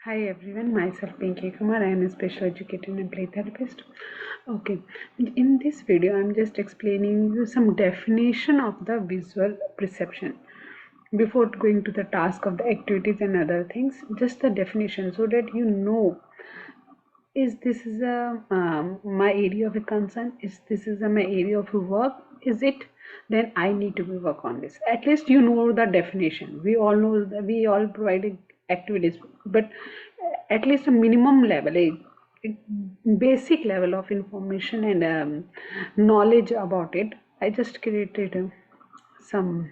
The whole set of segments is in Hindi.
Hi everyone, myself Pinky Kumar. I am a special educator and play therapist. Okay, in this video, I'm just explaining you some definition of the visual perception. Before going to the task of the activities and other things, just the definition so that you know is this is a my area of a concern, is this is a, my area of work, is it, then I need to work on this. At least you know the definition. We all know that we all provided activities, but at least a minimum level, a basic level of information and knowledge about it. I just created some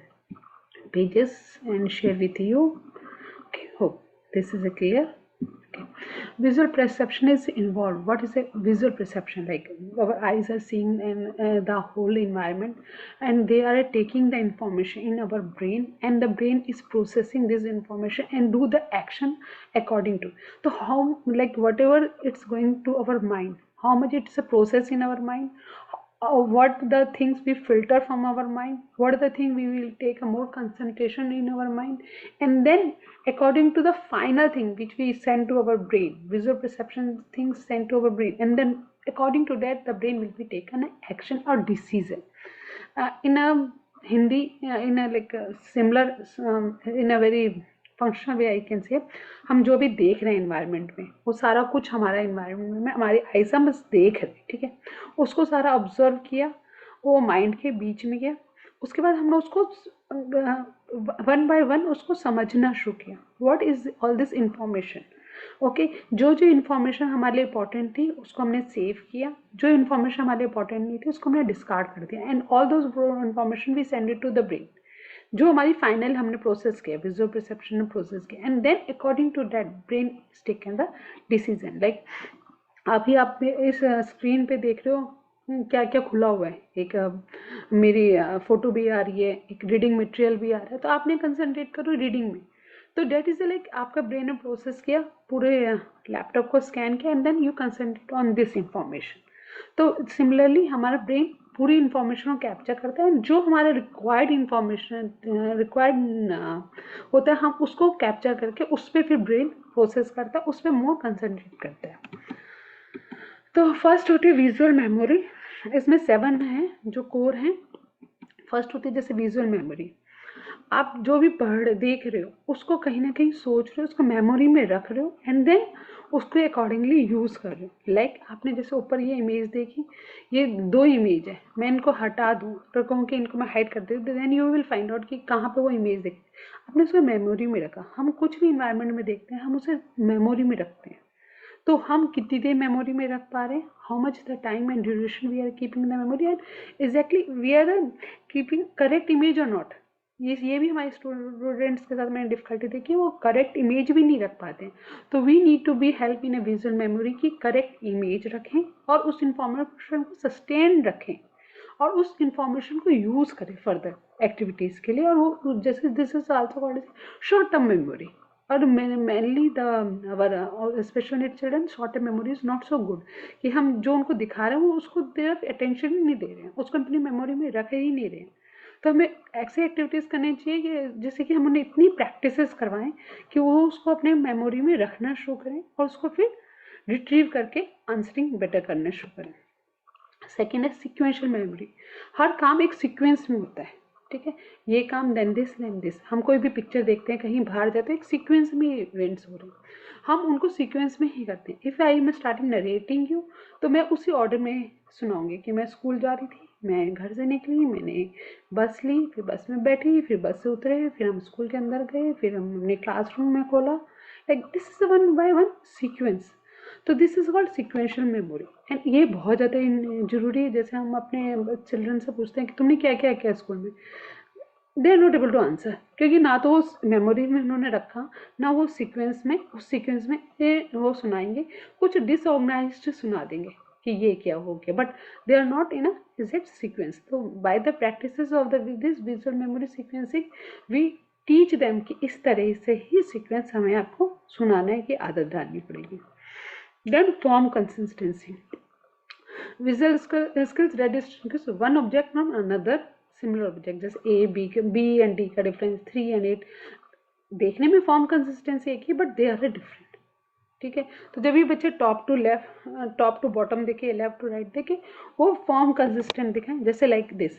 pages and share with you. Okay, hope this is a clear. Okay. Visual perception is involved. What is a visual perception? Like our eyes are seeing the whole environment, and they are taking the information in our brain, and the brain is processing this information and do the action according to. So how, like whatever it's going to our mind, how much it's a process in our mind, what the things we filter from our mind, what are the things we will take a more concentration in our mind, and then according to the final thing which we send to our brain, visual perception things sent to our brain, and then according to that the brain will be taken an action or decision. In a Hindi, in a like a similar, in a very functional way I can say, हम जो भी देख रहे हैं इन्वायरमेंट में वो सारा कुछ हमारा इन्वायरमेंट में हमारी आई से हम बस देख रहे हैं, ठीक है, उसको सारा ऑब्जर्व किया, वो माइंड के बीच में गया, उसके बाद हमने उसको वन बाय वन उसको समझना शुरू किया. What is all this information. Okay, जो जो इन्फॉर्मेशन हमारे लिए इंपॉर्टेंट थी उसको हमने सेव किया, जो इन्फॉर्मेशन हमारे लिए इंपॉर्टेंट नहीं थी उसको हमने डिस्कार्ड कर दिया, and all those information we send it to the brain. जो हमारी फाइनल हमने प्रोसेस किया, विजुअल परसेप्शन ने प्रोसेस किया, and then according to that brain is taken the decision. Like अभी आप इस स्क्रीन पे देख रहे हो क्या क्या खुला हुआ है. एक मेरी फोटो भी आ रही है, एक रीडिंग मटेरियल भी आ रहा है, तो आपने कंसंट्रेट करो रीडिंग में. तो डेट इज लाइक आपका ब्रेन ने प्रोसेस किया, पूरे लैपटॉप को स्कैन किया, and then you concentrate on this information. तो सिमिलरली हमारा ब्रेन पूरी इंफॉर्मेशन को कैप्चर करता है, जो हमारा रिक्वायर्ड इंफॉर्मेशन रिक्वायर्ड होता है हम उसको कैप्चर करके उस पर फिर ब्रेन प्रोसेस करता है, उस पर मोर कंसंट्रेट करता है. तो फर्स्ट होती है विजुअल मेमोरी. इसमें 7 है जो कोर हैं. फर्स्ट होती है जैसे विजुअल मेमोरी, आप जो भी पढ़ देख रहे हो उसको कहीं ना कहीं सोच रहे हो, उसको मेमोरी में रख रहे हो, एंड देन उसको अकॉर्डिंगली यूज़ कर रहे हो. लाइक आपने जैसे ऊपर ये इमेज देखी, ये 2 इमेज है, मैं इनको हटा दूँ तो कहूँ कि इनको मैं हाइड कर दूँ, then you will find out कि कहाँ पे वो इमेज देखी. आपने उसको मेमोरी में रखा. हम कुछ भी इन्वायरमेंट में देखते हैं हम उसे मेमोरी में रखते हैं. तो हम कितनी देर मेमोरी में रख पा रहे हैं, how much the time and duration we are keeping the memory, and exactly we are keeping correct image और नॉट. ये भी हमारे स्टूडेंट्स के साथ मैंने डिफिकल्टी देखी, वो करेक्ट इमेज भी नहीं रख पाते हैं. तो we need to be help in a visual memory की करेक्ट इमेज रखें और उस इंफॉर्मेशन को सस्टेन रखें और उस इंफॉर्मेशन को यूज़ करें फर्दर एक्टिविटीज़ के लिए. और वो जैसे this is also called short term memory. और mainly the our special needs children short term memory is not so good, कि हम जो उनको दिखा रहे हैं वो उसको तरफ अटेंशन ही नहीं दे रहे हैं, उसको अपनी मेमोरी में रख ही नहीं रहे हैं. तो हमें ऐसी एक्टिविटीज़ करनी चाहिए कि जैसे कि हम उन्हें इतनी प्रैक्टिसेस करवाएं कि वो उसको अपने मेमोरी में रखना शुरू करें और उसको फिर रिट्रीव करके आंसरिंग बेटर करना शुरू करें. सेकेंड है सिक्वेंशियल मेमोरी. हर काम एक सीक्वेंस में होता है, ठीक है, ये काम देन दिस. हम कोई भी पिक्चर देखते हैं कहीं बाहर जाते हैं, एक सीक्वेंस में इवेंट्स हो रहे हैं, हम उनको सीक्वेंस में ही करते हैं. If I am starting narrating you, तो मैं उसी ऑर्डर में सुनाऊंगी कि मैं स्कूल जा रही थी, मैं घर से निकली, मैंने बस ली, फिर बस में बैठी, फिर बस से उतरे, फिर हम स्कूल के अंदर गए, फिर हम अपने क्लासरूम में खोला. Like this is one by one sequence. तो this is called sequential memory, and ये बहुत ज़्यादा जरूरी है. जैसे हम अपने चिल्ड्रन से पूछते हैं कि तुमने क्या क्या किया स्कूल में, they are not able to answer, क्योंकि ना तो वो मेमोरी में उन्होंने रखा, ना वो सीक्वेंस में उस सीक्वेंस में वो सुनाएंगे, कुछ डिसऑर्गेनाइज्ड सुना देंगे कि ये क्या हो गया, but they are not in a exact sequence. तो by the practices of this visual memory sequencing we teach them कि इस तरह से ही सीक्वेंस हमें आपको सुनाने की आदत डालनी पड़ेगी. Then form consistency. Visual skills that distinguish one object from another similar object. जैसे A, B and D का डिफरेंस 3 and 8. देखने में फॉर्म कंसिस्टेंसी एक ही, बट दे आर डिफरेंट. ठीक है। तो जब भी बच्चे टॉप टू बॉटम देखे, लेफ्ट टू राइट देखे, वो फॉर्म कंसिस्टेंट दिखाएं। जैसे लाइक दिस,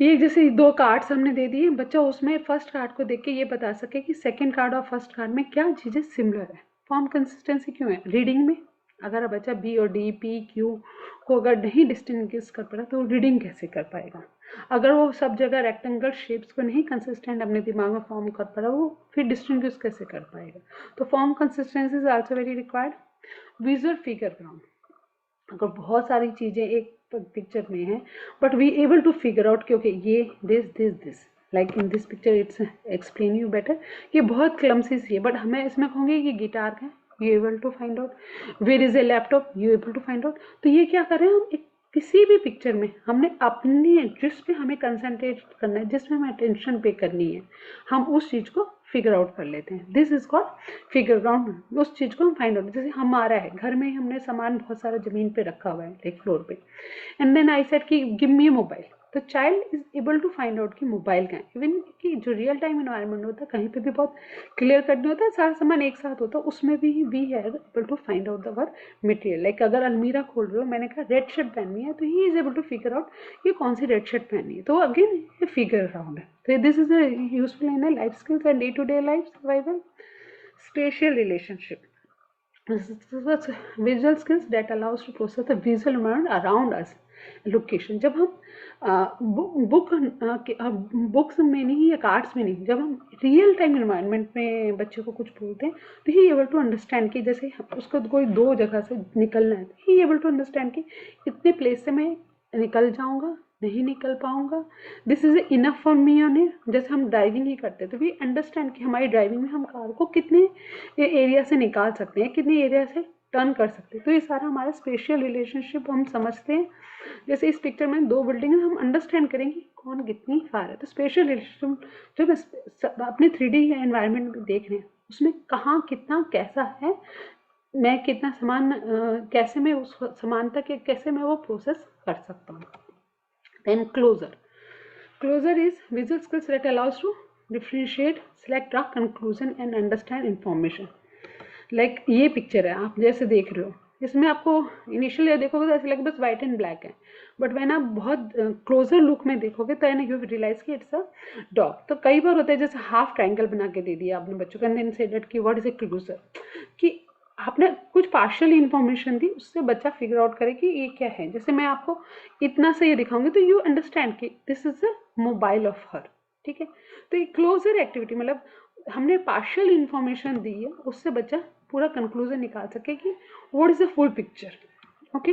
ये जैसे 2 कार्ड्स हमने दे दिए, बच्चा उसमें फर्स्ट कार्ड को देख के ये बता सके कि सेकंड कार्ड और फर्स्ट कार्ड में क्या चीज़ें सिमिलर है। फॉर्म कंसिस्टेंसी क्यों है? रीडिंग में अगर बच्चा बी और डी, पी, क्यू को अगर नहीं डिस्टिंग्विश कर पा रहा तो रीडिंग कैसे कर पाएगा? अगर वो सब जगह रेक्टेंगल शेप्स को नहीं कंसिस्टेंट अपने दिमाग में फॉर्म कर पा रहा, वो फिर डिस्टिंग्विश कैसे कर पाएगा? तो form consistency is also very required. Visual figure ground, अगर बहुत सारी चीज़ें एक पिक्चर में है but we able to figure out कि ओके ये this like in this picture it's explain you better, ये बहुत क्लमसी सी है बट हमें इसमें कहूँगी कि गिटार है, you able to find out. Where is a laptop, you able to find out. तो ये क्या कर रहे हैं हम, एक किसी भी पिक्चर में हमने अपने जिस पे हमें कंसंट्रेट करना है, जिसमें हमें अटेंशन पे करनी है, हम उस चीज़ को फिगर आउट कर लेते हैं। This is called figure ground. उस चीज़ को हम फाइंड आउट, जैसे हमारा है घर में हमने सामान बहुत सारा ज़मीन पे रखा हुआ है एक फ्लोर पे, एंड देन आई सेड कि गिव मी ए मोबाइल, तो child is able to find out कि मोबाइल का है। इवन कि जो रियल टाइम इन्वायरमेंट होता है कहीं पे भी बहुत क्लियर कट नहीं होता है, सारा सामान एक साथ होता है, उसमें भी वी है able to find out the word material. Like अगर अलमीरा खोल रहे हो, मैंने कहा रेड शर्ट पहननी है, तो he is able to figure out ये कौन सी रेड शर्ट पहननी है। तो अगेन ये फिगर अराउंड है। तो this is useful in a life skills and day-to-day life survival. Spatial relationship. Visual skills that allows to process the visual environment around us. Location, जब हम बुक्स में नहीं या कार्ड्स में नहीं, जब हम रियल टाइम इन्वायरमेंट में बच्चे को कुछ बोलते हैं तो ही एबल टू अंडरस्टैंड कि जैसे उसको कोई 2 जगह से निकलना है, ही एबल टू अंडरस्टैंड कि इतने प्लेस से मैं निकल जाऊंगा, नहीं निकल पाऊंगा, this is enough for me on it. जैसे हम ड्राइविंग ही करते हैं तो वी अंडरस्टैंड कि हमारी ड्राइविंग में हम कार को कितने एरिया से निकाल सकते हैं, कितने एरिया से टर्न कर सकते हैं। तो ये सारा हमारा स्पेशियल रिलेशनशिप हम समझते हैं। जैसे इस पिक्चर में 2 बिल्डिंग हम अंडरस्टैंड करेंगे कौन कितनी फार है। तो स्पेशियल रिलेशनशिप जो अपने 3D एनवायरनमेंट में देख रहे हैं उसमें कहाँ कितना कैसा है, मैं कितना सामान कैसे मैं उस सामान तक कैसे मैं वो प्रोसेस कर सकता हूँ। Then closure is visual skills that allows to differentiate, select, draw conclusion and understand information. Like ये पिक्चर है, आप जैसे देख रहे हो, इसमें आपको इनिशियली देखोगे तो ऐसे लगे बस वाइट एंड ब्लैक है, बट वैन आप बहुत क्लोजर लुक में देखोगे तो यू रियलाइज कि इट्स अ डॉग। तो कई बार होता है जैसे हाफ ट्राइंगल बना के दे दिया आपने बच्चों को, एंड देन सेड कि व्हाट इज ए क्लूजर, कि आपने कुछ पार्शियल इन्फॉर्मेशन दी, उससे बच्चा फिगर आउट करे कि ये क्या है। जैसे मैं आपको इतना से ये दिखाऊंगी तो यू अंडरस्टैंड कि this is a mobile of her, ठीक है। तो ये क्लोजर एक्टिविटी मतलब हमने पार्शियल इन्फॉर्मेशन दी है, उससे बच्चा पूरा कंक्लूजन निकाल सके कि what is the full picture. Okay,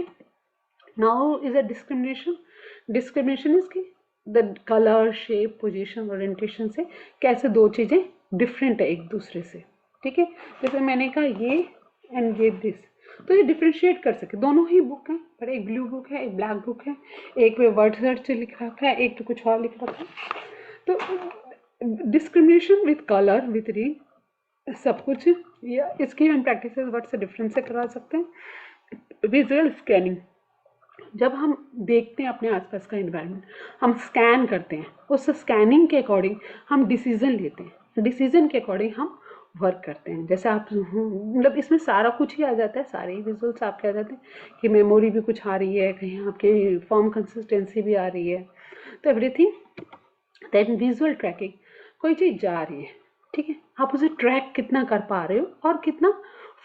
now is a discrimination is की the colour, shape, position, orientation से कैसे 2 चीज़ें डिफरेंट है एक दूसरे से, ठीक है। जैसे मैंने कहा ये एंड ये दिस, तो ये डिफ्रेंशिएट कर सके। दोनों ही बुक हैं, पर एक ब्लू बुक है, एक ब्लैक बुक है, एक में वर्ड सर्च से लिखा रखा है, एक तो कुछ और लिख रखा है। तो discrimination with colour, with read, सब कुछ या इसकी हम प्रैक्टिस वर्ड से डिफरेंस से करा सकते हैं। विजुअल स्कैनिंग, जब हम देखते हैं अपने आसपास का एनवायरनमेंट, हम स्कैन करते हैं, उस स्कैनिंग के अकॉर्डिंग हम डिसीजन लेते हैं, डिसीजन के अकॉर्डिंग हम वर्क करते हैं। जैसे आप मतलब इसमें सारा कुछ ही आ जाता है, सारे ही विजुअल्स आपके आ जाते हैं कि मेमोरी भी कुछ आ रही है, कहीं आपके फॉर्म कंसिस्टेंसी भी आ रही है, तो एवरीथिंग। देन विजुअल ट्रैकिंग, कोई चीज़ जा रही है, ठीक है, आप उसे ट्रैक कितना कर पा रहे हो और कितना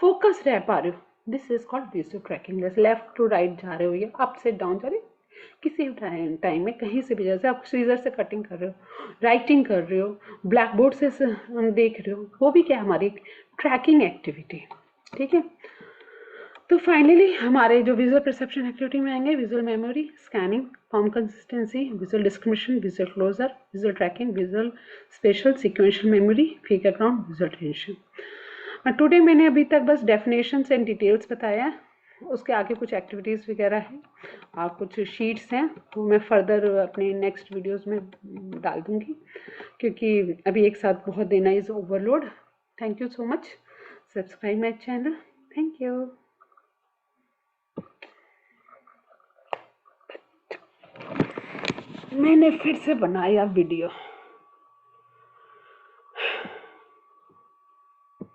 फोकस रह पा रहे हो, this is called visual tracking. जैसे लेफ्ट टू राइट जा रहे हो या अप से डाउन जा रहे हो, किसी टाइम में कहीं से भी, जैसे आप सीजर से कटिंग कर रहे हो, राइटिंग कर रहे हो, ब्लैक बोर्ड से देख रहे हो, वो भी क्या हमारी ट्रैकिंग एक्टिविटी, ठीक है। तो फाइनली हमारे जो विजुअल परसेप्शन एक्टिविटी में आएंगे, visual memory, scanning, form consistency, visual discrimination, visual closure, visual tracking, visual spatial, sequential memory, figure ground, visual tension. Today मैंने अभी तक बस डेफिनेशंस एंड डिटेल्स बताया है, उसके आगे कुछ एक्टिविटीज़ वगैरह हैं और कुछ शीट्स हैं, वो मैं फर्दर अपने नेक्स्ट वीडियोस में डाल दूँगी, क्योंकि अभी एक साथ बहुत देना is overload. Thank you so much, subscribe my channel, thank you. मैंने फिर से बनाया वीडियो।